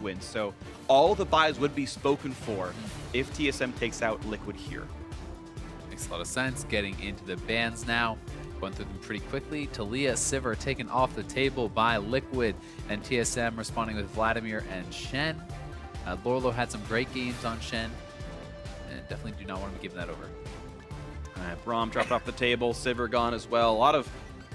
wins. So all the buys would be spoken for if TSM takes out Liquid here. Makes a lot of sense. Getting into the bans now. Going through them pretty quickly. Talia, Sivir taken off the table by Liquid, and TSM responding with Vladimir and Shen. Lorlo had some great games on Shen, and definitely do not want to be giving that over. All right, Braum dropped off the table, Sivir gone as well. A lot of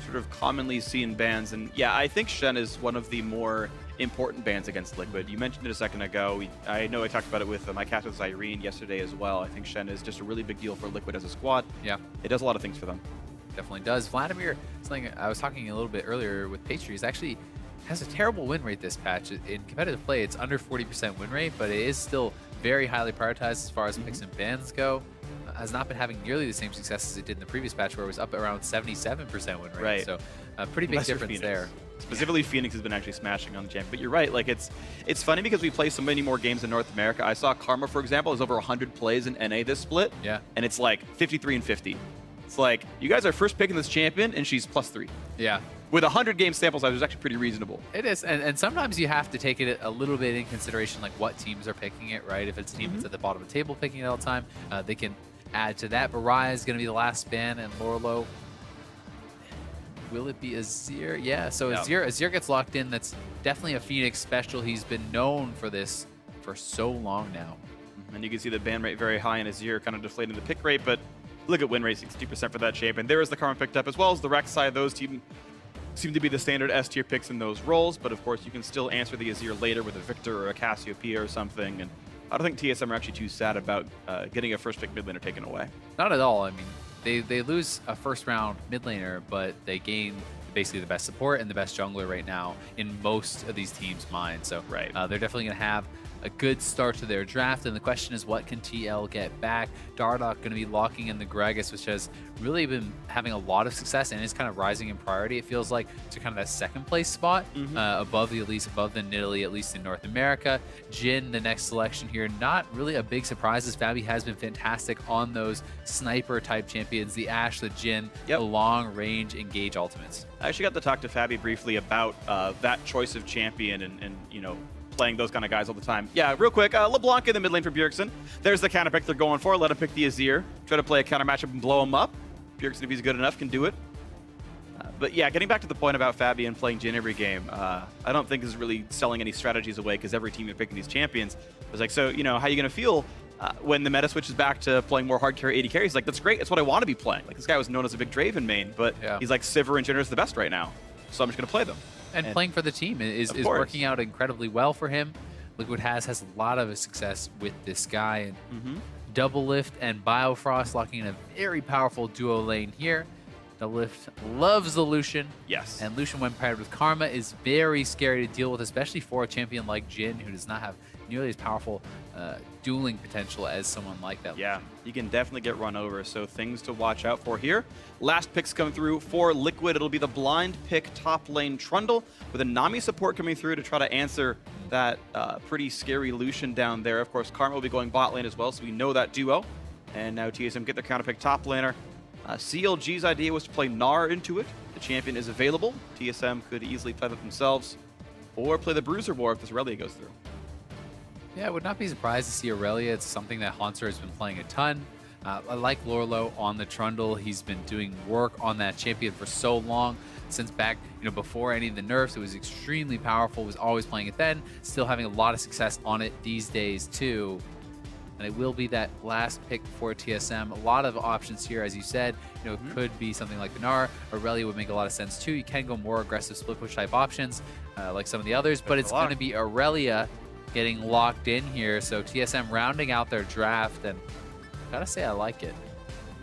sort of commonly seen bans, and yeah, I think Shen is one of the more important bans against Liquid. You mentioned it a second ago. I know I talked about it with my cast with Irene yesterday as well. I think Shen is just a really big deal for Liquid as a squad. Yeah. It does a lot of things for them. Definitely does. Vladimir, something I was talking a little bit earlier with Pastries, actually has a terrible win rate this patch. In competitive play, it's under 40% win rate, but it is still very highly prioritized as far as picks and bans go. Has not been having nearly the same success as it did in the previous patch, where it was up around 77% win rate. Right. So a pretty big difference there. Specifically, Phoenix has been actually smashing on the champion. But you're right, like it's funny because we play so many more games in North America. I saw Karma, for example, is over 100 plays in NA this split. Yeah. And it's like 53 and 50. It's like, you guys are first picking this champion, and she's +3. Yeah. With 100 game sample size, it's actually pretty reasonable. It is, and sometimes you have to take it a little bit in consideration, like what teams are picking it, right? If it's a team that's at the bottom of the table picking it all the time, they can add to that. Baraya is going to be the last ban, and Lorlo. Will it be Azir? Yeah, so Azir gets locked in. That's definitely a Phoenix special. He's been known for this for so long now. And you can see the ban rate very high in Azir, kind of deflating the pick rate, but look at win rate, 60% for that champion. There is the Karma picked up, as well as the Rex side. Those team seem to be the standard S tier picks in those roles, but of course you can still answer the Azir later with a Victor or a Cassiopeia or something. And I don't think TSM are actually too sad about getting a first pick mid laner taken away. Not at all. I mean, they lose a first round mid laner, but they gain basically the best support and the best jungler right now in most of these teams' minds. So right. They're definitely going to have a good start to their draft, and the question is, what can TL get back? Dardoch going to be locking in the Gragas, which has really been having a lot of success and is kind of rising in priority, it feels like, to kind of that second place spot, above the Elise, above the Nidalee, at least in North America. Jhin, the next selection here, not really a big surprise, as Fabi has been fantastic on those sniper type champions, the Ashe, the Jhin, the long range engage ultimates. I actually got to talk to Fabi briefly about that choice of champion and you know, playing those kind of guys all the time. Yeah, real quick, LeBlanc in the mid lane for Bjergsen. There's the counter pick they're going for. Let him pick the Azir. Try to play a counter matchup and blow him up. Bjergsen, if he's good enough, can do it. But yeah, getting back to the point about Fabian playing Jhin every game, I don't think is really selling any strategies away, because every team you're picking these champions. It's like, so, you know, how are you going to feel when the meta switches back to playing more hard carry AD carries? Like, that's great. It's what I want to be playing. Like, this guy was known as a big Draven main, but he's like, Sivir and Jhin is the best right now. So I'm just going to play them. And playing for the team is working out incredibly well for him. Liquid has a lot of success with this guy. And Double Lift and Biofrost locking in a very powerful duo lane here. Double Lift loves the Lucian. Yes. And Lucian, when paired with Karma, is very scary to deal with, especially for a champion like Jhin, who does not have nearly as powerful dueling potential as someone like that. Yeah, you can definitely get run over, so things to watch out for here. Last picks come through for Liquid. It'll be the blind pick top lane Trundle, with a Nami support coming through to try to answer that pretty scary Lucian down there. Of course, Karma will be going bot lane as well, so we know that duo. And now TSM get their counter pick top laner. CLG's idea was to play Gnar into it. The champion is available. TSM could easily play that themselves, or play the Bruiser War if this Aurelia goes through. Yeah, I would not be surprised to see Aurelia. It's something that Haunter has been playing a ton. I like Lorlo on the Trundle. He's been doing work on that champion for so long. Since back, before any of the nerfs, it was extremely powerful, was always playing it then, still having a lot of success on it these days too. And it will be that last pick for TSM. A lot of options here, as you said. It could be something like the Gnar. Aurelia would make a lot of sense too. You can go more aggressive split push type options, like some of the others, but it's going to be Aurelia getting locked in here. So TSM rounding out their draft, and gotta say I like it.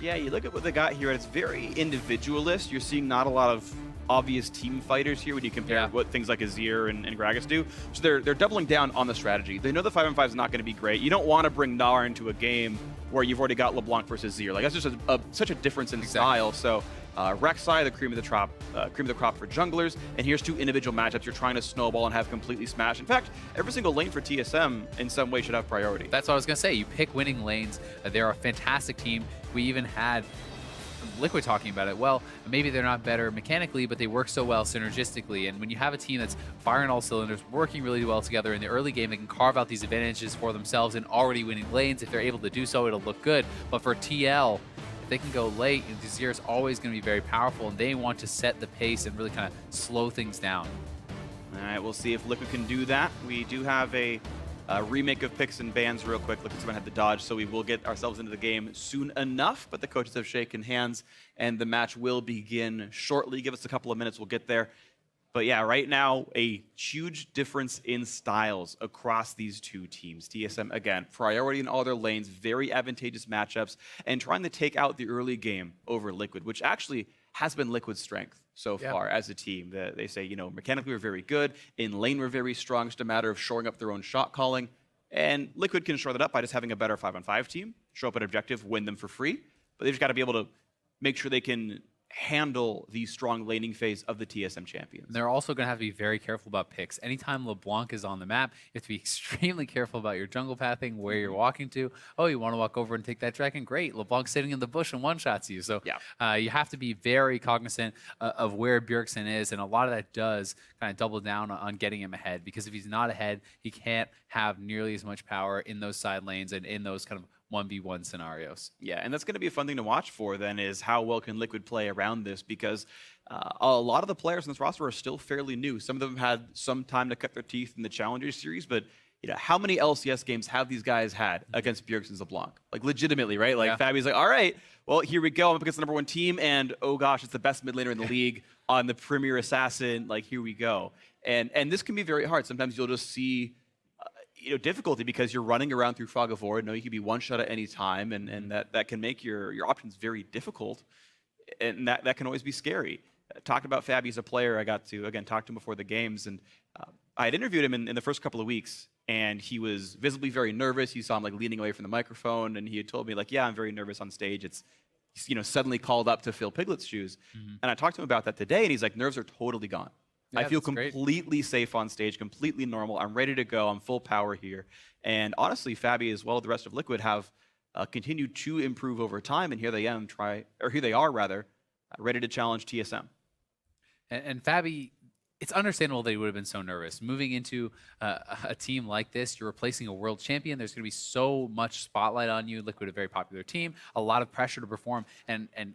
Yeah, you look at what they got here, and it's very individualist. You're seeing not a lot of obvious team fighters here when you compare what things like Azir and Gragas do. So they're doubling down on the strategy. They know the 5-on-5 is not going to be great. You don't want to bring Gnar into a game where you've already got LeBlanc versus Azir. Like, that's just such a difference in style. So Rek'Sai, the cream of the crop for junglers, and here's two individual matchups you're trying to snowball and have completely smashed. In fact, every single lane for TSM in some way should have priority. That's what I was going to say. You pick winning lanes. They're a fantastic team. We even had Liquid talking about it, well, maybe they're not better mechanically, but they work so well synergistically. And when you have a team that's firing all cylinders, working really well together in the early game, they can carve out these advantages for themselves in already winning lanes. If they're able to do so, it'll look good. But for TL, if they can go late, Desir is always going to be very powerful, and they want to set the pace and really kind of slow things down. All right, we'll see if Liquid can do that. We do have a remake of picks and bans real quick. Liquid's gonna have the dodge, so we will get ourselves into the game soon enough, but the coaches have shaken hands, and the match will begin shortly. Give us a couple of minutes, we'll get there. But yeah, right now, a huge difference in styles across these two teams. TSM, again, priority in all their lanes, very advantageous matchups, and trying to take out the early game over Liquid, which actually has been Liquid's strength so far as a team. They say, you know, mechanically we're very good, in lane we're very strong, it's just a matter of shoring up their own shot calling, and Liquid can shore that up by just having a better 5-on-5 team, show up an objective, win them for free, but they've just got to be able to make sure they can handle the strong laning phase of the TSM champions. They're also going to have to be very careful about picks. Anytime LeBlanc is on the map, you have to be extremely careful about your jungle pathing, where you're walking to. Oh, you want to walk over and take that dragon? Great. LeBlanc's sitting in the bush and one-shots you. So you have to be very cognizant of where Bjergsen is, and a lot of that does kind of double down on getting him ahead, because if he's not ahead, he can't have nearly as much power in those side lanes and in those kind of 1v1 scenarios. Yeah, and that's going to be a fun thing to watch for then, is how well can Liquid play around this, because a lot of the players in this roster are still fairly new. Some of them had some time to cut their teeth in the Challenger Series, but you know, how many LCS games have these guys had against Bjergsen's LeBlanc? Like, legitimately, right? Like, Fabi's like, all right, well, here we go. I'm up against the #1 team, and oh gosh, it's the best mid laner in the league on the Premier Assassin. Like, here we go. And this can be very hard. Sometimes you'll just see difficulty because you're running around through Fog of War. You can be one shot at any time, and that can make your options very difficult, and that can always be scary. Talking about Fabi as a player, I got to, again, talk to him before the games, and I had interviewed him in the first couple of weeks, and he was visibly very nervous. You saw him like leaning away from the microphone, and he had told me like, yeah, I'm very nervous on stage. It's suddenly called up to fill Piglet's shoes. And I talked to him about that today, and he's like, nerves are totally gone. Yeah, I feel completely safe on stage, completely normal. I'm ready to go. I'm full power here. And honestly, Fabi, as well as the rest of Liquid, have continued to improve over time. And here they are, ready to challenge TSM. And Fabi, it's understandable that he would have been so nervous. Moving into a team like this, you're replacing a world champion. There's going to be so much spotlight on you. Liquid, a very popular team, a lot of pressure to perform, and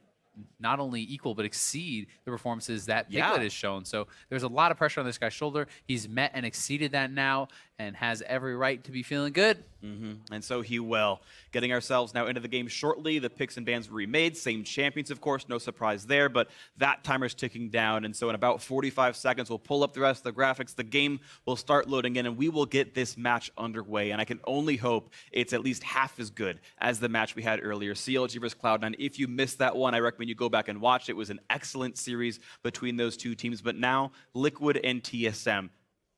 not only equal but exceed the performances that Piglet has shown. So there's a lot of pressure on this guy's shoulder. He's met and exceeded that now and has every right to be feeling good. And so he will. Getting ourselves now into the game shortly. The picks and bans were remade. Same champions, of course. No surprise there, but that timer's ticking down. And so in about 45 seconds, we'll pull up the rest of the graphics. The game will start loading in, and we will get this match underway. And I can only hope it's at least half as good as the match we had earlier. CLG versus Cloud9. If you missed that one, I recommend you go back and watch. It was an excellent series between those two teams. But now, Liquid and TSM.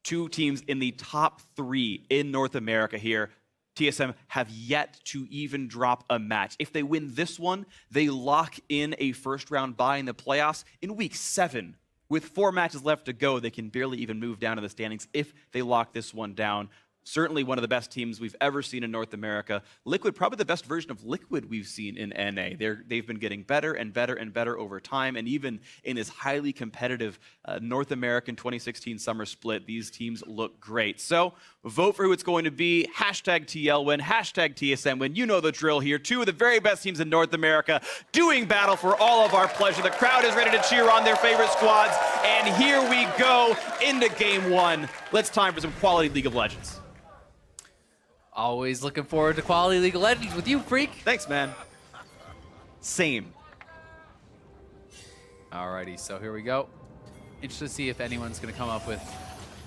Two teams in the top 3 in North America here. TSM have yet to even drop a match. If they win this one, they lock in a first-round bye in the playoffs in week 7. With 4 matches left to go, they can barely even move down to the standings if they lock this one down. Certainly one of the best teams we've ever seen in North America. Liquid, probably the best version of Liquid we've seen in NA. They've been getting better and better and better over time, and even in this highly competitive North American 2016 summer split, these teams look great. So vote for who it's going to be. Hashtag TL win, hashtag TSM win. You know the drill here. 2 of the very best teams in North America doing battle for all of our pleasure. The crowd is ready to cheer on their favorite squads, and here we go into game 1. Let's time for some quality League of Legends. Always looking forward to quality League of Legends with you, Freak. Thanks, man. Same. Alrighty, so here we go. Interested to see if anyone's going to come up with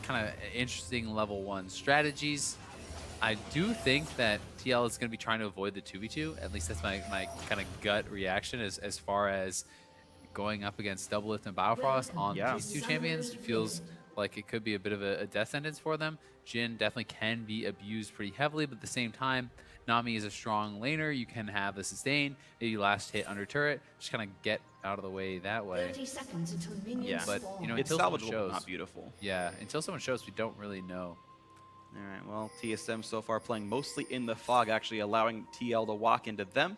kind of interesting level 1 strategies. I do think that TL is going to be trying to avoid the 2v2. At least that's my kind of gut reaction as far as going up against Doublelift and Biofrost on these 2 champions. It feels like it could be a bit of a death sentence for them. Jhin definitely can be abused pretty heavily, but at the same time, Nami is a strong laner. You can have a sustain, maybe last hit under turret, just kind of get out of the way that way. 30 seconds until minions But spawn. until someone shows, not beautiful. Yeah, until someone shows, we don't really know. All right, well, TSM so far playing mostly in the fog, actually allowing TL to walk into them.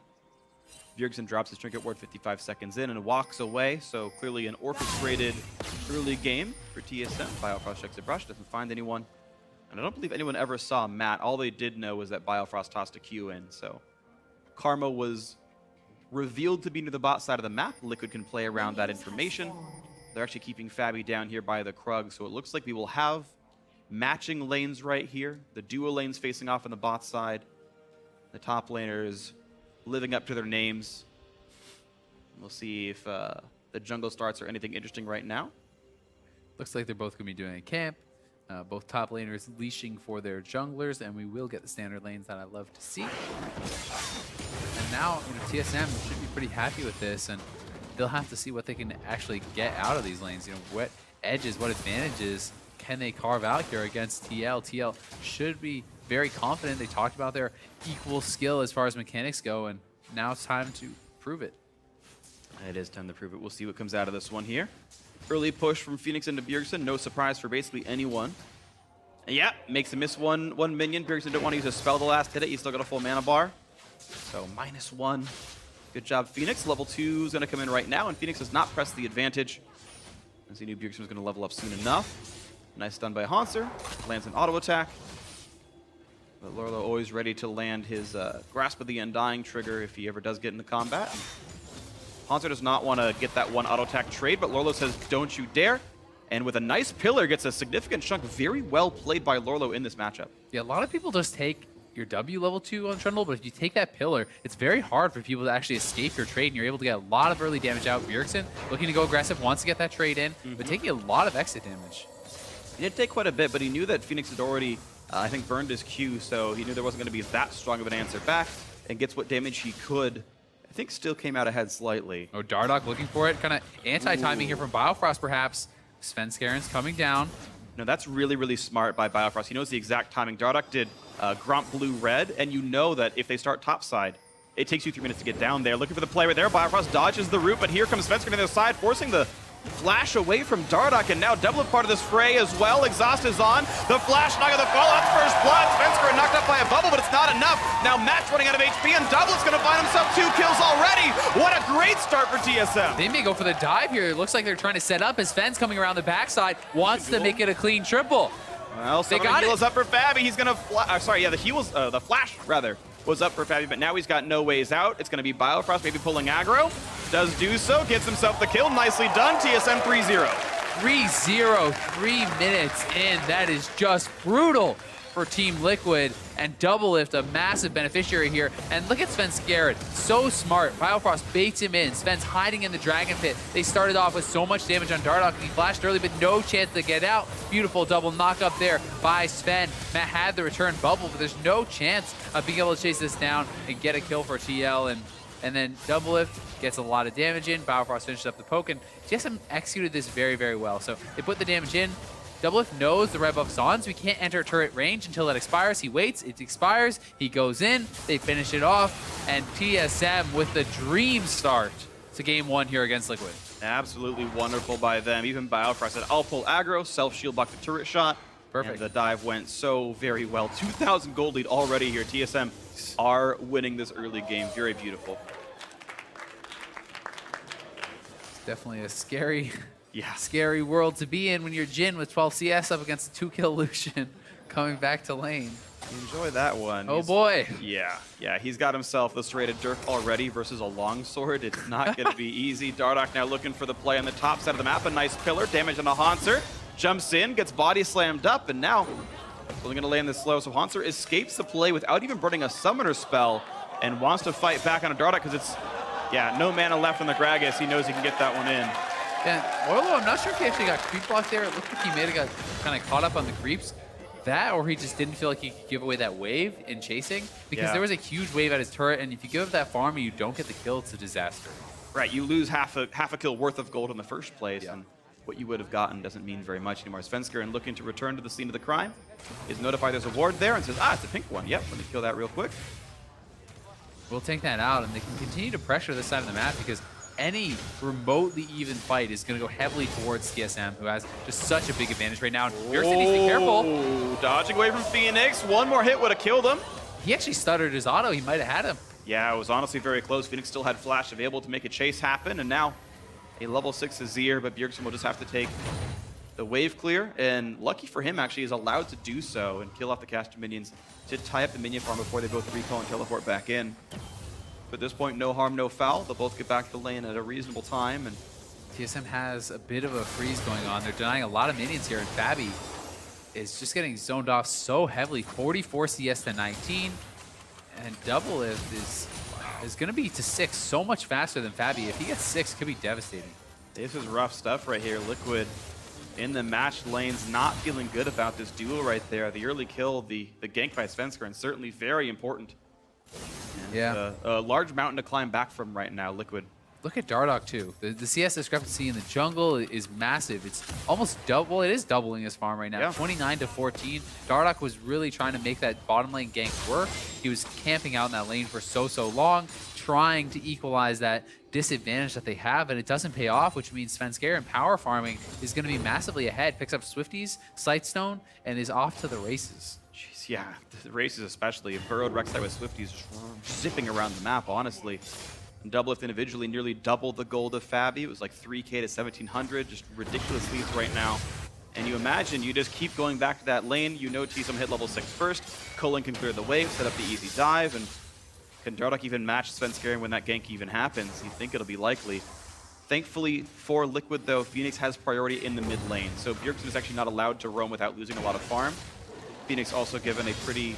Bjergsen drops his trinket ward 55 seconds in and walks away. So clearly an orchestrated early game for TSM. Biofrost checks the brush, doesn't find anyone. And I don't believe anyone ever saw Matt. All they did know was that Biofrost tossed a Q in. So Karma was revealed to be near the bot side of the map. Liquid can play around that information. They're actually keeping Fabi down here by the Krug. So it looks like we will have matching lanes right here. The duo lanes facing off on the bot side. The top laners living up to their names. We'll see if the jungle starts are anything interesting right now. Looks like they're both going to be doing a camp. Both top laners leashing for their junglers, and we will get the standard lanes that I love to see. And now, TSM should be pretty happy with this, and they'll have to see what they can actually get out of these lanes. What edges, what advantages can they carve out here against TL? TL should be very confident. They talked about their equal skill as far as mechanics go, and now it's time to prove it. It is time to prove it. We'll see what comes out of this one here. Early push from Phoenix into Bjergsen. No surprise for basically anyone. Yeah, makes a miss one minion. Bjergsen didn't want to use a spell the last hit it. He's still got a full mana bar. So -1. Good job, Phoenix. Level 2 is going to come in right now, and Phoenix has not pressed the advantage, as he knew Bjergsen was going to level up soon enough. Nice stun by Hanser. Lands an auto attack. But Lorlo always ready to land his Grasp of the Undying trigger if he ever does get into combat. Hanser does not want to get that one auto attack trade, but Lorlo says, don't you dare. And with a nice pillar, gets a significant chunk. Very well played by Lorlo in this matchup. Yeah, a lot of people just take your W level 2 on Trundle, but if you take that pillar, it's very hard for people to actually escape your trade, and you're able to get a lot of early damage out. Bjergsen looking to go aggressive, wants to get that trade in, but taking a lot of exit damage. He did take quite a bit, but he knew that Phoenix had already, I think, burned his Q, so he knew there wasn't going to be that strong of an answer back, and gets what damage he could. I think still came out ahead slightly. Oh, Dardoch looking for it. Kind of anti-timing here from Biofrost, perhaps. Svenskaren's coming down. No, that's really, really smart by Biofrost. He knows the exact timing. Dardoch did Gromp blue-red, and you know that if they start topside, it takes you 3 minutes to get down there. Looking for the play right there. Biofrost dodges the root, but here comes Svenskaren on the other side, forcing the flash away from Dardoch, and now Double part of this fray as well. Exhaust is on. The flash knock of the follow-up first blood. Svenskaren knocked up by a bubble, but it's not enough. Now Matt's running out of HP, and Doublet's going to find himself 2 kills already. What a great start for TSM. They may go for the dive here. It looks like they're trying to set up as Fenn's coming around the backside, wants to make it a clean triple. Well, some of the heal is up for Fabi. He's going to the flash, rather, was up for Fabi, but now he's got no ways out. It's going to be Biofrost maybe pulling aggro. Does do so, gets himself the kill. Nicely done. TSM 3-0. 3-0, 3 minutes in. That is just brutal for Team Liquid. And Doublelift, a massive beneficiary here. And look at Svenskaren, so smart. Biofrost baits him in. Sven's hiding in the Dragon Pit. They started off with so much damage on Dardoch. He flashed early, but no chance to get out. Beautiful double knock up there by Sven. Matt had the return bubble, but there's no chance of being able to chase this down and get a kill for TL. And then Doublelift gets a lot of damage in. Biofrost finishes up the poke, and TSM executed this very, very well. So they put the damage in. Doublelift knows the red buff's on, so he can't enter turret range until it expires. He waits, it expires, he goes in, they finish it off, and TSM with the dream start to game 1 here against Liquid. Absolutely wonderful by them. Even Biofrost said, I'll pull aggro, self-shield block the turret shot. Perfect. And the dive went so very well. 2,000 gold lead already here. TSM are winning this early game. Very beautiful. It's definitely a scary... Yeah. Scary world to be in when you're Jhin with 12 CS up against a 2-kill Lucian coming back to lane. Enjoy that one. Oh boy. Yeah, he's got himself the serrated Dirk already versus a longsword. It's not going to be easy. Dardoch now looking for the play on the top side of the map. A nice pillar, damage on the Hanser. Jumps in, gets body slammed up, and now only going to land this slow. So Hanser escapes the play without even burning a summoner spell and wants to fight back on a Dardoch because it's, no mana left on the Gragas. He knows he can get that one in. And Orlo, I'm not sure if he actually got creep blocked there. It looked like he may have got kind of caught up on the creeps. That, or he just didn't feel like he could give away that wave in chasing, because there was a huge wave at his turret, and if you give up that farm and you don't get the kill, it's a disaster. Right, you lose half a kill worth of gold in the first place, and what you would have gotten doesn't mean very much anymore. Svenskaren looking to return to the scene of the crime is notified there's a ward there and says, it's a pink one. Yep, let me kill that real quick. We'll take that out, and they can continue to pressure this side of the map, because any remotely even fight is going to go heavily towards TSM, who has just such a big advantage right now. Bjergsen needs to be careful. Dodging away from Phoenix. One more hit would have killed him. He actually stuttered his auto. He might have had him. Yeah, it was honestly very close. Phoenix still had Flash available to make a chase happen, and now a level 6 Azir, but Bjergsen will just have to take the wave clear, and lucky for him, actually, is allowed to do so and kill off the caster minions to tie up the minion farm before they both recall and teleport back in. But at this point, no harm, no foul. They'll both get back to the lane at a reasonable time. And TSM has a bit of a freeze going on. They're denying a lot of minions here, and Fabi is just getting zoned off so heavily. 44 CS to 19, and Doublelift is going to be to 6 so much faster than Fabi. If he gets 6, it could be devastating. this is rough stuff right here. Liquid in the match lanes, not feeling good about this duel right there. The early kill, the gank by Svenskeren, and certainly very important. And, Yeah. A large mountain to climb back from right now, Liquid. Look at Dardoch too. The CS discrepancy in the jungle is massive. It's almost double. It is doubling his farm right now. Yeah. 29 to 14. Dardoch was really trying to make that bottom lane gank work. He was camping out in that lane for so long, trying to equalize that disadvantage that they have, and it doesn't pay off, which means Svenskeren power farming is going to be massively ahead. Picks up Swifties, Sightstone, and is off to the races. Jeez, yeah, the races especially. Burrowed Rek'Sai with Swifties just zipping around the map, honestly. And Doublelift individually nearly doubled the gold of Fabi. It was like 3K to 1,700, just ridiculous leads right now. And you imagine you just keep going back to that lane. You know TSM hit level 6 first. Cullen can clear the wave, set up the easy dive, and can Dardoch even match Svenskeren when that gank even happens? You think it'll be likely. Thankfully for Liquid though, Phoenix has priority in the mid lane. So Bjergsen is actually not allowed to roam without losing a lot of farm. Phoenix also given a pretty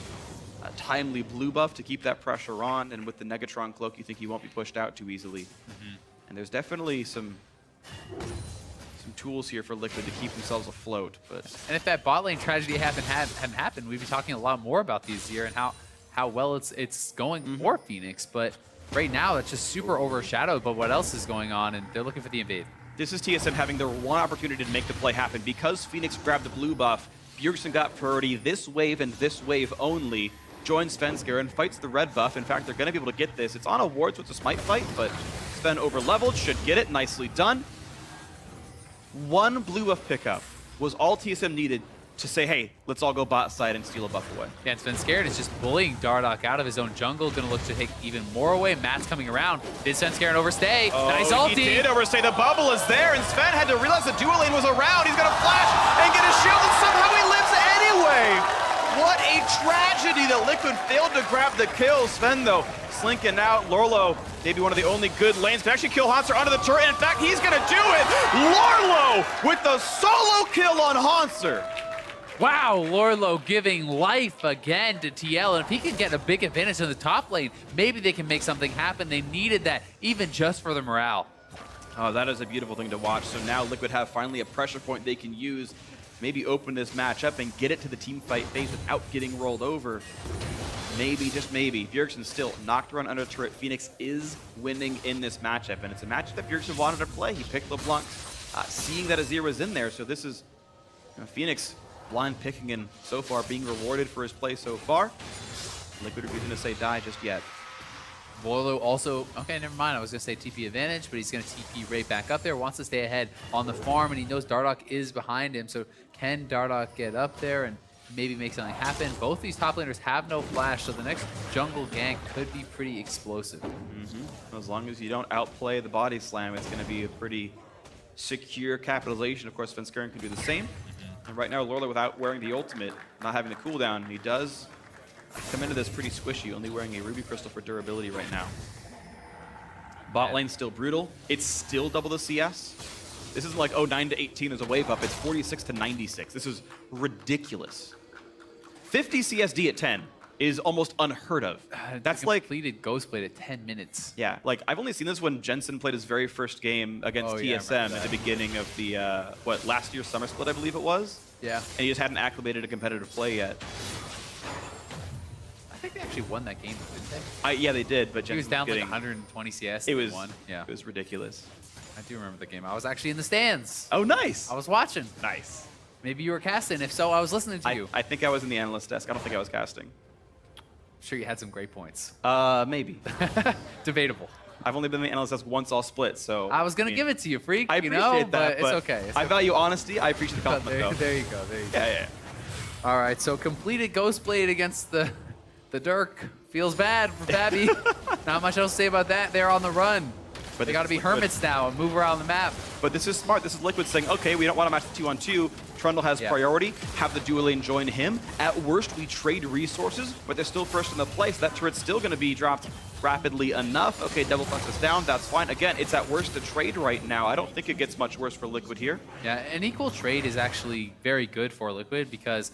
timely blue buff to keep that pressure on, and with the Negatron cloak, you think he won't be pushed out too easily. And there's definitely some tools here for Liquid to keep themselves afloat. But And if that bot lane tragedy hadn't happened, we'd be talking a lot more about these here and how well it's going for Phoenix. But right now, it's just super overshadowed by what else is going on, and they're looking for the invade. this is TSM having their one opportunity to make the play happen. Because Phoenix grabbed the blue buff, Bjergsen got priority this wave and this wave only. Joins Svenskeren, fights the red buff. In fact, they're going to be able to get this. It's on a ward, so it's a smite fight, but Sven over-leveled, should get it. Nicely done. One blue buff pickup was all TSM needed to say, hey, let's all go bot side and steal a buff away. Yeah, and Svenskeren is just bullying Dardoch out of his own jungle, going to look to take even more away. Matt's coming around. Did Svenskeren overstay? Nice ulti. He did overstay. The bubble is there, and Sven had to realize the dual lane was around. He's going to flash and get his shield, and somehow he lives anyway. What a tragedy that Liquid failed to grab the kill. Sven, though, slinking out. Lorlo, maybe one of the only good lanes, can actually kill Hanser onto the turret. In fact, he's going to do it. Lorlo with the solo kill on Hanser. Wow, Lorlo giving life again to TL, and if he can get a big advantage in the top lane, maybe they can make something happen. They needed that, even just for the morale. Oh, that is a beautiful thing to watch. So now Liquid have finally a pressure point they can use, maybe open this match up and get it to the team fight phase without getting rolled over. Maybe, just maybe. Bjergsen still knocked around under turret. Phoenix is winning in this matchup, and it's a matchup that Bjergsen wanted to play. He picked LeBlanc, seeing that Azir was in there. So this is Phoenix blind picking and so far being rewarded for his play so far. Liquid refusing to say die just yet. Lorlo also, okay, never mind. I was going to say TP advantage, but he's going to TP right back up there. Wants to stay ahead on the farm, and he knows Dardoch is behind him. So can Dardoch get up there and maybe make something happen? Both these top laners have no flash, so the next jungle gank could be pretty explosive. As long as you don't outplay the body slam, it's going to be a pretty secure capitalization. Of course, Svenskeren can do the same. And right now, Lorlo, without wearing the ultimate, not having the cooldown, he does come into this pretty squishy, only wearing a ruby crystal for durability right now. Bot lane still brutal. It's still double the CS. This isn't like, oh, 9 to 18, there's a wave up. It's 46 to 96. This is ridiculous. 50 CSD at 10 is almost unheard of. That's like completed Ghostblade at 10 minutes. Yeah, like I've only seen this when Jensen played his very first game against TSM at the beginning of the, last year's summer split, I believe it was? Yeah. And he just hadn't acclimated to competitive play yet. I think they actually won that game, didn't they? Yeah, they did, but Jensen He was down getting, like 120 CS. it was, won. Yeah. it was ridiculous. I do remember the game. I was actually in the stands. Oh, nice. I was watching. Nice. Maybe you were casting. If so, I was listening to you. I think I was in the analyst desk. I don't think I was casting. I'm sure you had some great points. Maybe. Debatable. I've only been in the analyst desk once all split, so. I was going to give it to you, freak. I appreciate that, but it's okay. I value honesty. I appreciate the compliment, though. There you go. There you go. Yeah. All right, so completed Ghostblade against the Dirk. Feels bad for Fabi. Not much else to say about that. They're on the run. But They got to be hermits now and move around the map. But this is smart. This is Liquid saying, okay, we don't want to match the 2-on-2. Trundle has priority. Have the dual lane join him. At worst, we trade resources, but they're still first in the place. That turret's still going to be dropped rapidly enough. Okay, double flex is down. That's fine. Again, it's at worst a trade right now. I don't think it gets much worse for Liquid here. Yeah, an equal trade is actually very good for Liquid because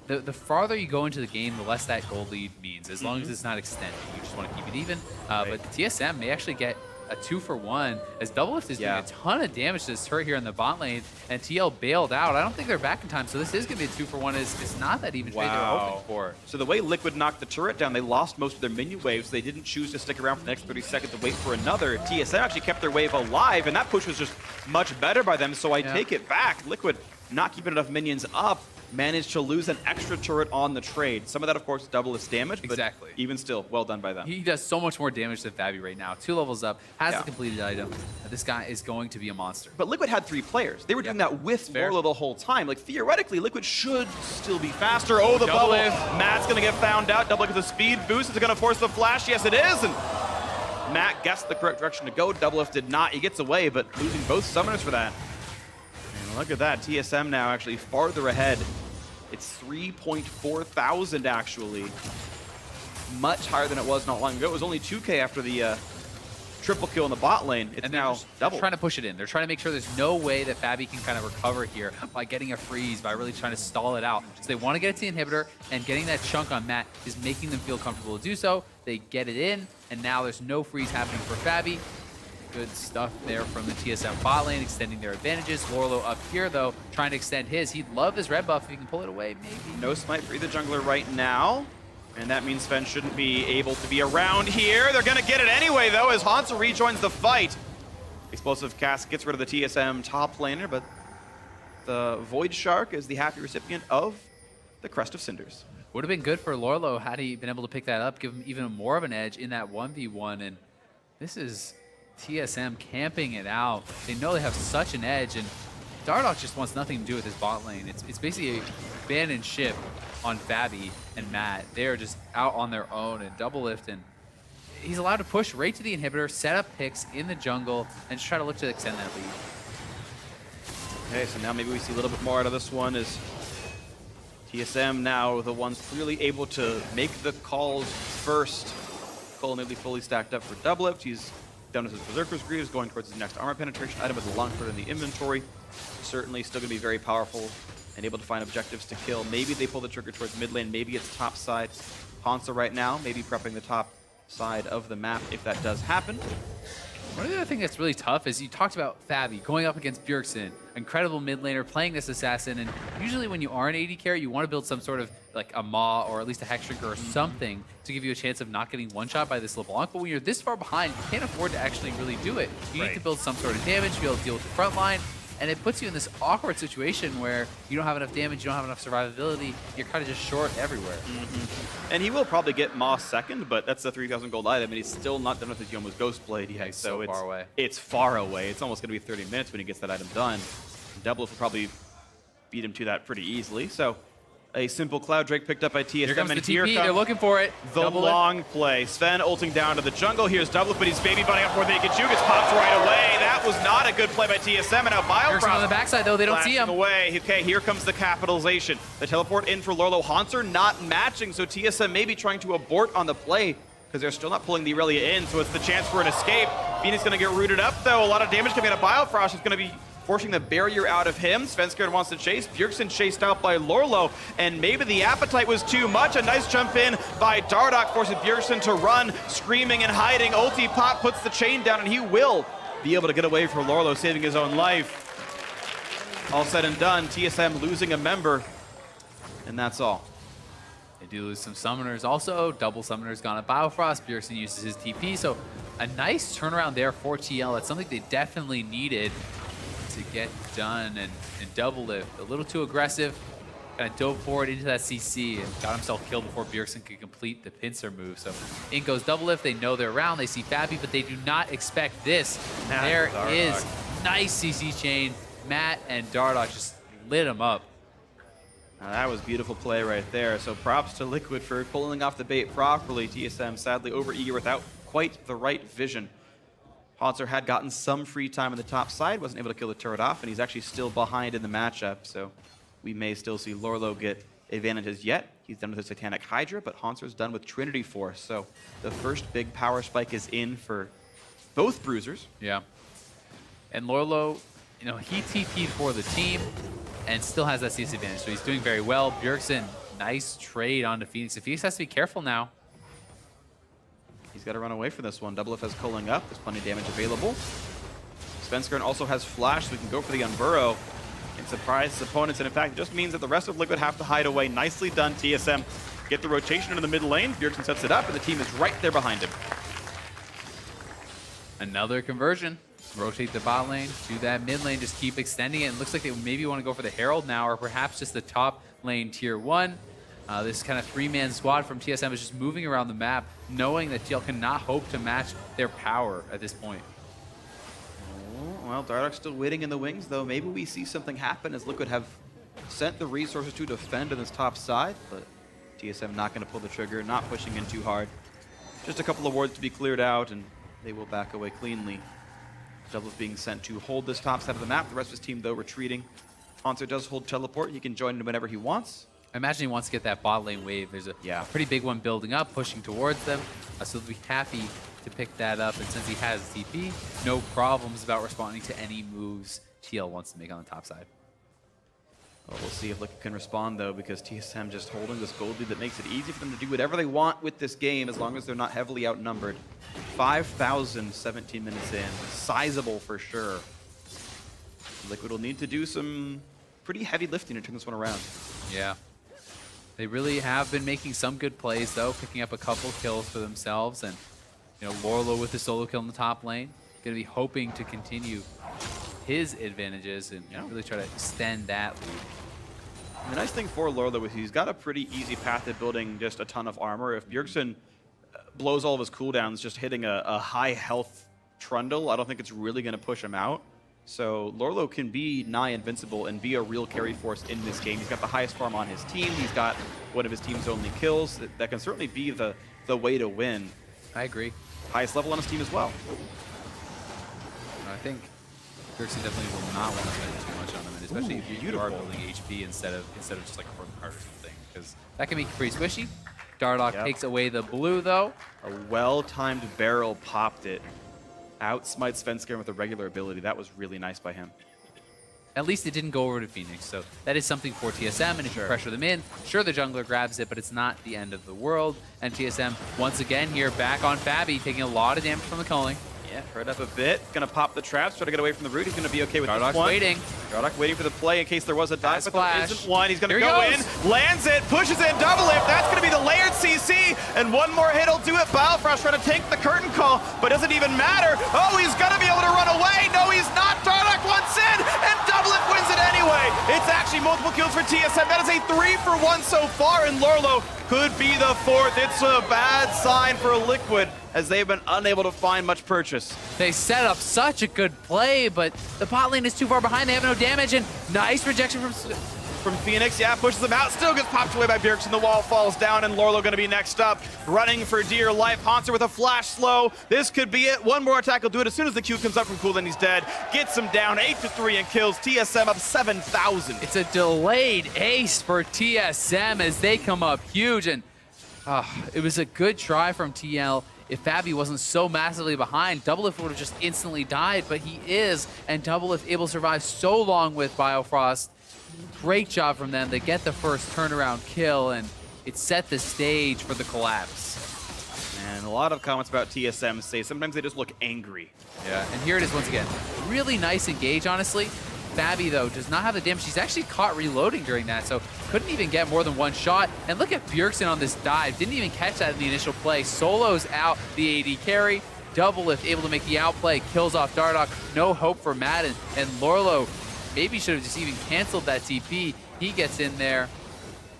the farther you go into the game, the less that gold lead means. As long as it's not extending, you just want to keep it even. But TSM may actually get a 2-for-1 as Doublelift is doing a ton of damage to this turret here in the bot lane, and TL bailed out. I don't think they're back in time, so this is going to be a 2-for-1. It's not that even trade they're hoping for. So the way Liquid knocked the turret down, they lost most of their minion waves. They didn't choose to stick around for the next 30 seconds to wait for another. TSM actually kept their wave alive, and that push was just much better by them, so I take it back. Liquid not keeping enough minions up, managed to lose an extra turret on the trade. Some of that, of course, double its damage, but even still, well done by them. He does so much more damage than Fabi right now. 2 levels up, has the completed item. This guy is going to be a monster. But Liquid had 3 players. They were doing that with Morlo the whole time. Like, theoretically, Liquid should still be faster. Oh, the bubble. Matt's going to get found out. Double with a speed boost. Is it going to force the flash? Yes, it is. And Matt guessed the correct direction to go. Doublelift did not. He gets away, but losing both summoners for that. And look at that. TSM now actually farther ahead. It's 3.4 thousand actually. Much higher than it was not long ago. It was only 2K after the triple kill in the bot lane. It's now double. They're trying to push it in. They're trying to make sure there's no way that Fabi can kind of recover here by getting a freeze, by really trying to stall it out. So they want to get it to the inhibitor, and getting that chunk on Matt is making them feel comfortable to do so. They get it in, and now there's no freeze happening for Fabi. Good stuff there from the TSM bot lane, extending their advantages. Lorlo up here, though, trying to extend his. He'd love his red buff if he can pull it away, maybe. No smite for either jungler right now. And that means Sven shouldn't be able to be around here. They're going to get it anyway, though, as Hansa rejoins the fight. Explosive Cast gets rid of the TSM top laner, but the Void Shark is the happy recipient of the Crest of Cinders. Would have been good for Lorlo had he been able to pick that up, give him even more of an edge in that 1v1. And this is TSM camping it out. They know they have such an edge, and Dardoch just wants nothing to do with his bot lane. It's basically a abandoned ship on Fabi and Matt. They're just out on their own, and Doublelift, and he's allowed to push right to the inhibitor, set up picks in the jungle, and just try to look to extend that lead. Okay, so now maybe we see a little bit more out of this one as TSM now the ones clearly able to make the calls first. Cole maybe fully stacked up for Doublelift. He's down to his Berserker's Greaves, going towards his next armor penetration item with the Longford in the inventory. Certainly still going to be very powerful and able to find objectives to kill. Maybe they pull the trigger towards mid lane. Maybe it's top side. Hansa right now, maybe prepping the top side of the map if that does happen. One of the other things that's really tough is you talked about Fabi going up against Bjergsen, incredible mid laner, playing this assassin, and usually when you are an AD carry, you want to build some sort of like a Maw or at least a Hex Drinker or something to give you a chance of not getting one-shot by this LeBlanc, but when you're this far behind, you can't afford to actually really do it. You need to build some sort of damage to be able to deal with the front line, and it puts you in this awkward situation where you don't have enough damage, you don't have enough survivability, you're kind of just short everywhere. And he will probably get Moss second, but that's a 3,000 gold item, and he's still not done with his Yoma's Ghostblade yet. So it's far away. It's far away. It's almost going to be 30 minutes when he gets that item done. Doublelift will probably beat him to that pretty easily. So a simple Cloud Drake picked up by TSM. Here comes the and TP, they're looking for it. The long play. Sven ulting down to the jungle. Here's Doublelift, but he's baby bunting up before they get you. Gets popped right away. That was not a good play by TSM. And now Biofrost on the backside, though. They don't see him. Away. Okay, here comes the capitalization. The teleport in for Lorlo. Hanser not matching, so TSM may be trying to abort on the play because they're still not pulling the Aurelia in, so it's the chance for an escape. Phoenix going to get rooted up, though. A lot of damage coming out of Biofrost. Is going to be forcing the barrier out of him. Svenskard wants to chase. Bjergsen chased out by Lorlo, and maybe the appetite was too much. A nice jump in by Dardoch forces Bjergsen to run, screaming and hiding. Ulti Pop puts the chain down, and he will be able to get away from Lorlo, saving his own life. All said and done, TSM losing a member, and that's all. They do lose some summoners. Also, double summoners gone at Biofrost. Bjergsen uses his TP, so a nice turnaround there for TL. That's something they definitely needed to get done, and Doublelift a little too aggressive, kind of dove forward into that CC and got himself killed before Bjergsen could complete the pincer move. So in goes Doublelift. They know they're around. They see Fabi, but they do not expect this. There is nice CC chain. Matt and Dardoch just lit him up. Now that was beautiful play right there. So props to Liquid for pulling off the bait properly. TSM sadly over-eager without quite the right vision. Hauntzer had gotten some free time on the top side, wasn't able to kill the turret off, and he's actually still behind in the matchup. So we may still see Lorlo get advantages yet. He's done with his Satanic Hydra, but Hauntzer's done with Trinity Force. So the first big power spike is in for both Bruisers. Yeah. And Lorlo, you know, he TP'd for the team and still has that CS advantage, so he's doing very well. Bjergsen, nice trade onto Phoenix. And Phoenix has to be careful now. He's got to run away from this one. Double F has culling up. There's plenty of damage available. Svenskern also has Flash, so we can go for the Unburrow and surprise his opponents. And in fact, it just means that the rest of Liquid have to hide away. Nicely done, TSM. Get the rotation into the mid lane. Bjergsen sets it up, and the team is right there behind him. Another conversion. Rotate the bot lane to that mid lane, just keep extending it. It looks like they maybe want to go for the Herald now, or perhaps just the top lane tier 1. This kind of 3-man squad from TSM is just moving around the map, knowing that TL cannot hope to match their power at this point. Oh, well, Dardock's still waiting in the wings, though. Maybe we see something happen as Liquid have sent the resources to defend on this top side, but TSM not going to pull the trigger, not pushing in too hard. Just a couple of wards to be cleared out, and they will back away cleanly. Double being sent to hold this top side of the map. The rest of his team, though, retreating. Hauntzer does hold teleport. He can join in whenever he wants. I imagine he wants to get that bot lane wave. There's a pretty big one building up, pushing towards them. So they'll be happy to pick that up. And since he has TP, no problems about responding to any moves TL wants to make on the top side. Well, we'll see if Liquid can respond, though, because TSM just holding this gold lead that makes it easy for them to do whatever they want with this game, as long as they're not heavily outnumbered. 5,000, 17 minutes in. Sizable for sure. Liquid will need to do some pretty heavy lifting to turn this one around. Yeah. They really have been making some good plays, though, picking up a couple kills for themselves. And, you know, Lorlo with the solo kill in the top lane, going to be hoping to continue his advantages and really try to extend that lead. And the nice thing for Lorlo is he's got a pretty easy path to building just a ton of armor. If Bjergsen blows all of his cooldowns just hitting a high health Trundle, I don't think it's really going to push him out. So Lorlo can be nigh invincible and be a real carry force in this game. He's got the highest farm on his team. He's got one of his team's only kills. That can certainly be the way to win. I agree. Highest level on his team as well. I think Bjergsen definitely will not want to spend too much on him, and especially if you are building HP instead of just like a Broken Heart or something, because that can make it pretty squishy. Dardock takes away the blue, though. A well-timed barrel popped it. Outsmites Svenskern with a regular ability. That was really nice by him. At least it didn't go over to Phoenix, so that is something for TSM, and if you pressure them in, sure, the jungler grabs it, but it's not the end of the world. And TSM, once again here, back on Fabi, taking a lot of damage from the culling. Yeah, hurt up a bit. Gonna pop the traps, try to get away from the root. He's gonna be okay with Dardock's this one. waiting. Dardock waiting for the play in case there was a dive, but Flash. there isn't one. He's gonna Here go he in, goes. lands it, pushes in, double lift. That's gonna be the layered CC, and one more hit will do it. Balfrost trying to take the curtain call, but doesn't even matter. Oh, he's gonna be able to run away. No, he's not. Dardock wants in, and double lift wins it anyway. It's actually multiple kills for TSM. That is a 3-for-1 so far, and Lorlo could be the 4th. It's a bad sign for Liquid, as they've been unable to find much purchase. They set up such a good play, but the bot lane is too far behind. They have no damage, and nice rejection From Phoenix, yeah, pushes him out, still gets popped away by Bjergsen. The wall falls down, and Lorlo gonna be next up, running for dear life. Hauntzer with a flash slow. This could be it. One more attack will do it. As soon as the Q comes up from cooldown, he's dead. Gets him down, 8-3, and kills TSM up 7,000. It's a delayed ace for TSM as they come up huge, and it was a good try from TL. If Fabi wasn't so massively behind, Doublelift would have just instantly died, but he is, and Doublelift able to survive so long with Biofrost. Great job from them. They get the first turnaround kill, and it set the stage for the collapse. And a lot of comments about TSM say sometimes they just look angry. Yeah, and here it is once again. Really nice engage, honestly. Fabi, though, does not have the damage. She's actually caught reloading during that, so couldn't even get more than one shot. And look at Bjergsen on this dive. Didn't even catch that in the initial play. Solos out the AD carry. Doublelift able to make the outplay. Kills off Dardock. No hope for Madden. And Lorlo maybe should have just even canceled that TP. He gets in there.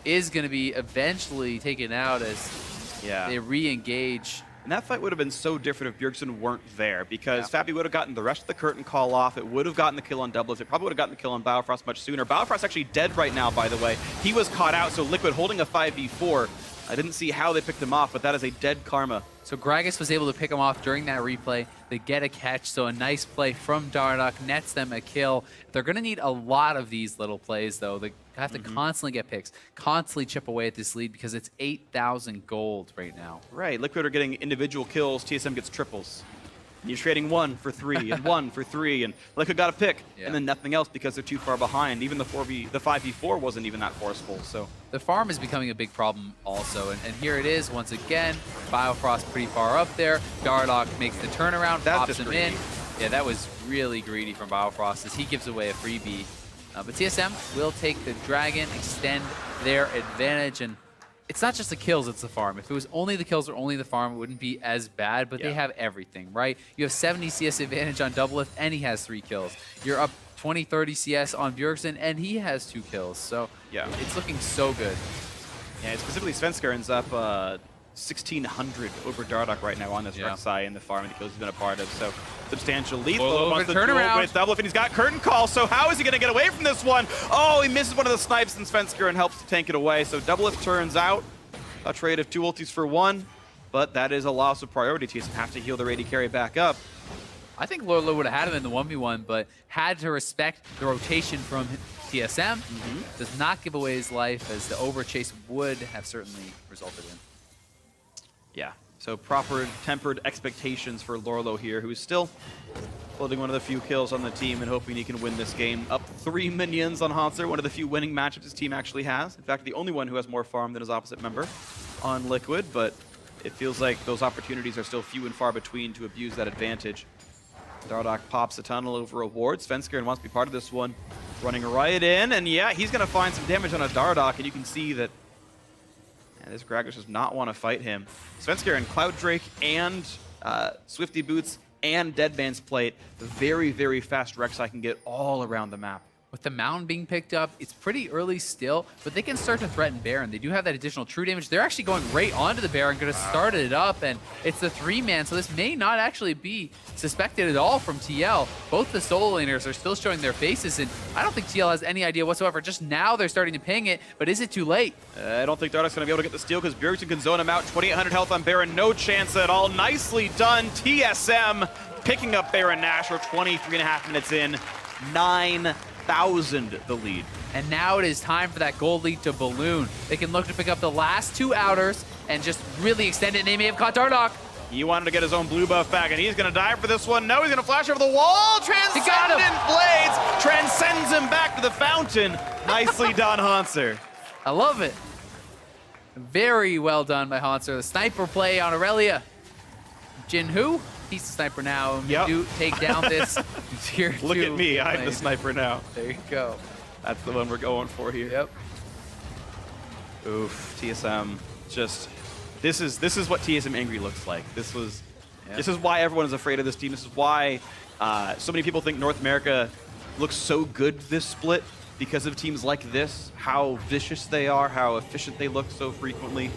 Is going to be eventually taken out as they re-engage And that fight would have been so different if Bjergsen weren't there, because Yeah. Fabi would have gotten the rest of the curtain call off. It would have gotten the kill on Doublelift. It probably would have gotten the kill on Biofrost much sooner. Biofrost actually dead right now, by the way. He was caught out, so Liquid holding a 5v4. I didn't see how they picked him off, but that is a dead Karma. So Gragas was able to pick him off during that replay. They get a catch, so a nice play from Dardoch nets them a kill. They're going to need a lot of these little plays, though. They have to constantly get picks, constantly chip away at this lead, because it's 8,000 gold right now. Right, Liquid are getting individual kills. TSM gets triples. And you're trading 1 for 3 and 1 for 3, and Liquid got a pick, and then nothing else because they're too far behind. Even the 5v4 wasn't even that forceful. So the farm is becoming a big problem also, and here it is once again. Biofrost pretty far up there. Dardoch makes the turnaround, pops him in. Yeah, that was really greedy from Biofrost as he gives away a freebie. But TSM will take the dragon, extend their advantage, and it's not just the kills, it's the farm. If it was only the kills or only the farm, it wouldn't be as bad, but they have everything, right? You have 70 CS advantage on Doublelift, and he has 3 kills. You're up 20, 30 CS on Bjergsen, and he has 2 kills. So yeah, it's looking so good. Yeah, specifically Svenskaren's up 1,600 over Dardoch right now on this Rek'Sai in the farm and the kills he's been a part of. So substantial lead. Wants the turnaround with Doublelift, and he's got curtain call. So how is he going to get away from this one? Oh, he misses one of the snipes, and Svenskaren helps to tank it away. So Doublelift turns out a trade of 2 ultis for 1, but that is a loss of priority. TSM have to heal their AD carry back up. I think Lorlo would have had him in the 1v1, but had to respect the rotation from TSM. Does not give away his life, as the overchase would have certainly resulted in. Yeah, so proper tempered expectations for Lorlo here, who is still holding one of the few kills on the team and hoping he can win this game. Up 3 minions on Hanser, one of the few winning matchups his team actually has. In fact, the only one who has more farm than his opposite member on Liquid, but it feels like those opportunities are still few and far between to abuse that advantage. Dardoch pops a tunnel over a ward. Svenskaren wants to be part of this one. Running right in, and yeah, he's going to find some damage on a Dardoch, and you can see that this Gragas does not want to fight him. Svenskaren, Cloud Drake, and Swifty Boots, and Deadman's Plate. Very, very fast Rek'Sai can get all around the map. With the mountain being picked up, it's pretty early still, but they can start to threaten Baron. They do have that additional true damage. They're actually going right onto the Baron, going to start it up, and it's the 3-man, so this may not actually be suspected at all from TL. Both the solo laners are still showing their faces, and I don't think TL has any idea whatsoever. Just now they're starting to ping it, but is it too late? I don't think Dardoch's going to be able to get the steal because Bjergsen can zone him out. 2,800 health on Baron, no chance at all. Nicely done, TSM picking up Baron Nashor 23.5 minutes in, 9,000 the lead. And now it is time for that gold lead to balloon. They can look to pick up the last 2 outers and just really extend it, and they may have caught Dardoch. He wanted to get his own blue buff back, and he's going to die for this one. No, he's going to flash over the wall. Transcendent Blades transcends him back to the fountain. Nicely done, Hanser. I love it. Very well done by Hanser. The sniper play on Aurelia. Jinhu, he's the sniper now. And we do take down this tier 2. Look at me, I'm the sniper now. There you go. That's the one we're going for here. Yep. Oof, TSM just... This is what TSM Angry looks like. This is why everyone is afraid of this team. This is why so many people think North America looks so good this split, because of teams like this, how vicious they are, how efficient they look so frequently.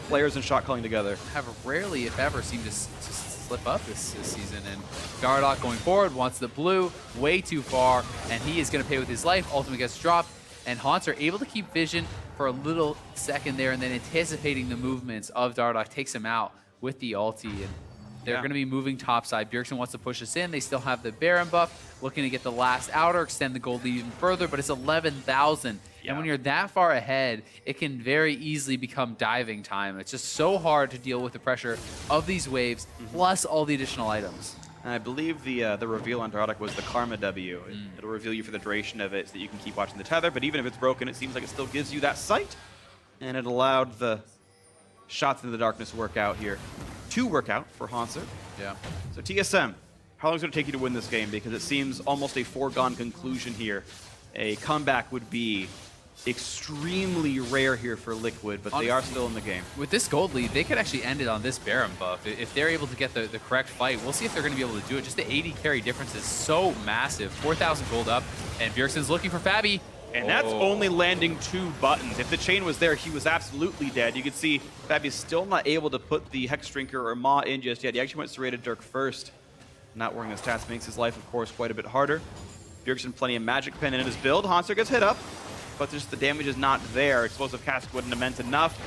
Players and shot calling together have rarely, if ever, seemed to slip up this season. And Dardoch going forward wants the blue way too far, and he is going to pay with his life. Ultimate gets dropped, and Haunts are able to keep vision for a little second there, and then anticipating the movements of Dardoch takes him out with the ulti. And they're going to be moving topside. Bjergsen wants to push us in. They still have the Baron buff, looking to get the last outer, extend the gold lead even further, but it's 11,000. And when you're that far ahead, it can very easily become diving time. It's just so hard to deal with the pressure of these waves, plus all the additional items. And I believe the reveal on Dardoch was the Karma W. It'll reveal you for the duration of it so that you can keep watching the tether, but even if it's broken, it seems like it still gives you that sight. And it allowed the shots in the darkness work out here. 2 work out for Hanser. Yeah. So TSM, how long is it going to take you to win this game? Because it seems almost a foregone conclusion here. A comeback would be extremely rare here for Liquid, but they are still in the game. With this gold lead, they could actually end it on this Baron buff. If they're able to get the correct fight, we'll see if they're going to be able to do it. Just the AD carry difference is so massive. 4,000 gold up, and Bjergsen's looking for Fabi. And that's only landing 2 buttons. If the chain was there, he was absolutely dead. You can see Fabby's still not able to put the Hex Drinker or Maw in just yet. He actually went Serrated Dirk first. Not wearing the stats makes his life, of course, quite a bit harder. Bjergsen plenty of Magic Pen in his build. Hanser gets hit up, but just the damage is not there. Explosive Cask wouldn't have meant enough.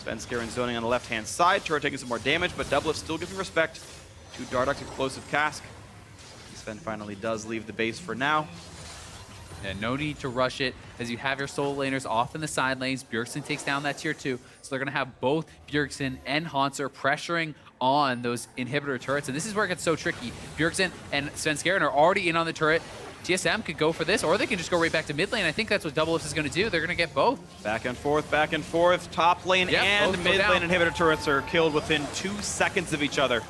Svenskeren zoning on the left-hand side. Turret taking some more damage, but Doublelift still giving respect to Dardoch's Explosive Cask. Sven finally does leave the base for now. Yeah, no need to rush it, as you have your solo laners off in the side lanes. Bjergsen takes down that tier 2, so they're going to have both Bjergsen and Hanser pressuring on those inhibitor turrets, and this is where it gets so tricky. Bjergsen and Svenskeren are already in on the turret. TSM could go for this, or they can just go right back to mid lane. I think that's what Doublelift is going to do. They're going to get both. Back and forth, back and forth. Top lane and mid lane inhibitor turrets are killed within 2 seconds of each other.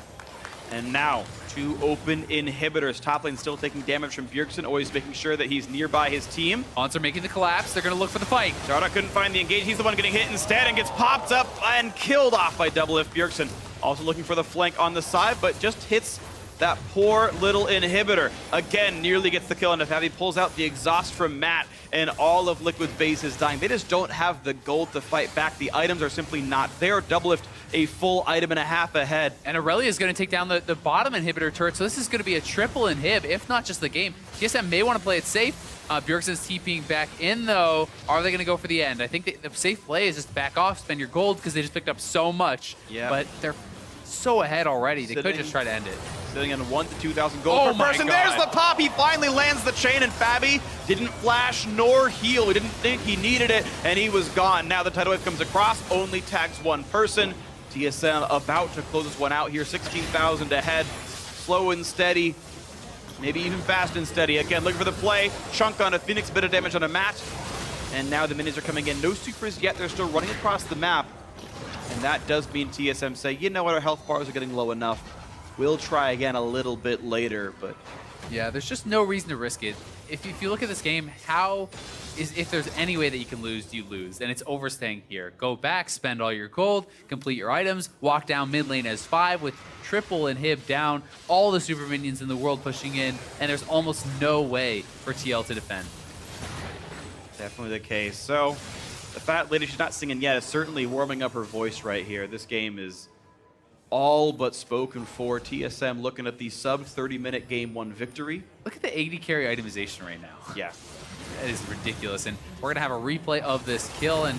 And now, 2 open inhibitors. Top lane still taking damage from Bjergsen, always making sure that he's nearby his team. Hanser making the collapse. They're going to look for the fight. Dardoch couldn't find the engage. He's the one getting hit instead and gets popped up and killed off by Doublelift. Bjergsen also looking for the flank on the side, but just hits that poor little inhibitor. Again, nearly gets the kill, and if Heavy pulls out the exhaust from Matt, and all of Liquid's base is dying. They just don't have the gold to fight back. The items are simply not there. Doublelift a full item and a half ahead. And Aurelia is going to take down the bottom inhibitor turret, so this is going to be a triple inhib, if not just the game. TSM may want to play it safe. Bjergsen's TPing back in, though. Are they going to go for the end? I think the safe play is just back off, spend your gold, because they just picked up so much. Yeah. But they're so ahead already. They could just try to end it. Sitting in 1,000 to 2,000 gold per person. There's the pop. He finally lands the chain, and Fabby didn't flash nor heal. He didn't think he needed it, and he was gone. Now the tidal wave comes across, only tags 1 person. TSM about to close this one out here. 16,000 ahead. Slow and steady. Maybe even fast and steady. Again, looking for the play. Chunk on a Phoenix, a bit of damage on a Matt. And now the minions are coming in. No supers yet. They're still running across the map. And that does mean TSM say, you know what, our health bars are getting low enough. We'll try again a little bit later, but... Yeah, there's just no reason to risk it. If you look at this game, if there's any way that you can lose, you lose. And it's overstaying here. Go back, spend all your gold, complete your items, walk down mid lane as 5 with triple inhib down, all the super minions in the world pushing in, and there's almost no way for TL to defend. Definitely the case. So, the fat lady, she's not singing yet, is certainly warming up her voice right here. This game is all but spoken for. TSM looking at the sub 30-minute game 1 victory. Look at the 80 carry itemization right now. Yeah. That is ridiculous. And we're going to have a replay of this kill, and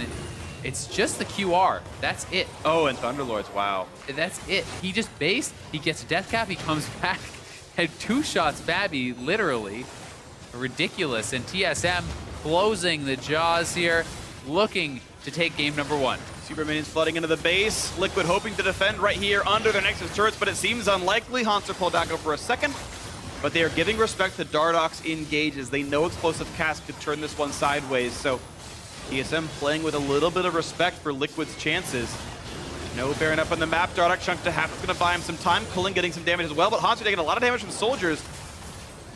it's just the QR. That's it. Oh, and Thunderlords, wow. That's it. He just based, he gets a death cap, he comes back, had 2 shots Fabby, literally. Ridiculous. And TSM closing the jaws here, looking to take game number 1. Super minions flooding into the base. Liquid hoping to defend right here under their Nexus turrets, but it seems unlikely. Hanser pulled back over for a second, but they are giving respect to Dardoch's engages. They know Explosive Cask could turn this one sideways, so TSM playing with a little bit of respect for Liquid's chances. No Baron up on the map. Dardoch chunk to half. It's going to buy him some time. Cullen getting some damage as well, but Hanser taking a lot of damage from soldiers.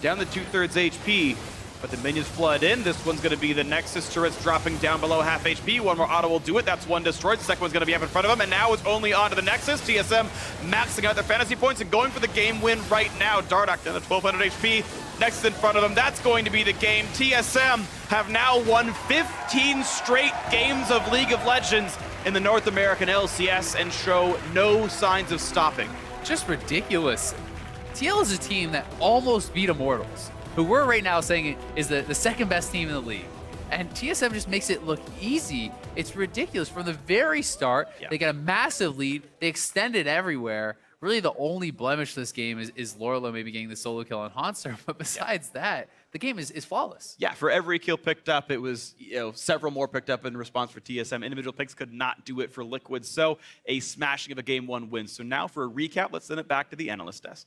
Down to 2/3 HP. But the minions flood in. This one's going to be the Nexus turrets dropping down below half HP. One more auto will do it. That's 1 destroyed. The second one's going to be up in front of him. And now it's only onto the Nexus. TSM maxing out their fantasy points and going for the game win right now. Dardoch down to 1,200 HP. Nexus in front of them. That's going to be the game. TSM have now won 15 straight games of League of Legends in the North American LCS and show no signs of stopping. Just ridiculous. TL is a team that almost beat Immortals, who we're right now saying is the second best team in the league. And TSM just makes it look easy. It's ridiculous. From the very start, they got a massive lead. They extended everywhere. Really, the only blemish to this game is Lorlo maybe getting the solo kill on Hanser. But besides that, the game is flawless. Yeah, for every kill picked up, it was several more picked up in response for TSM. Individual picks could not do it for Liquid. So a smashing of a game 1 win. So now for a recap, let's send it back to the analyst desk.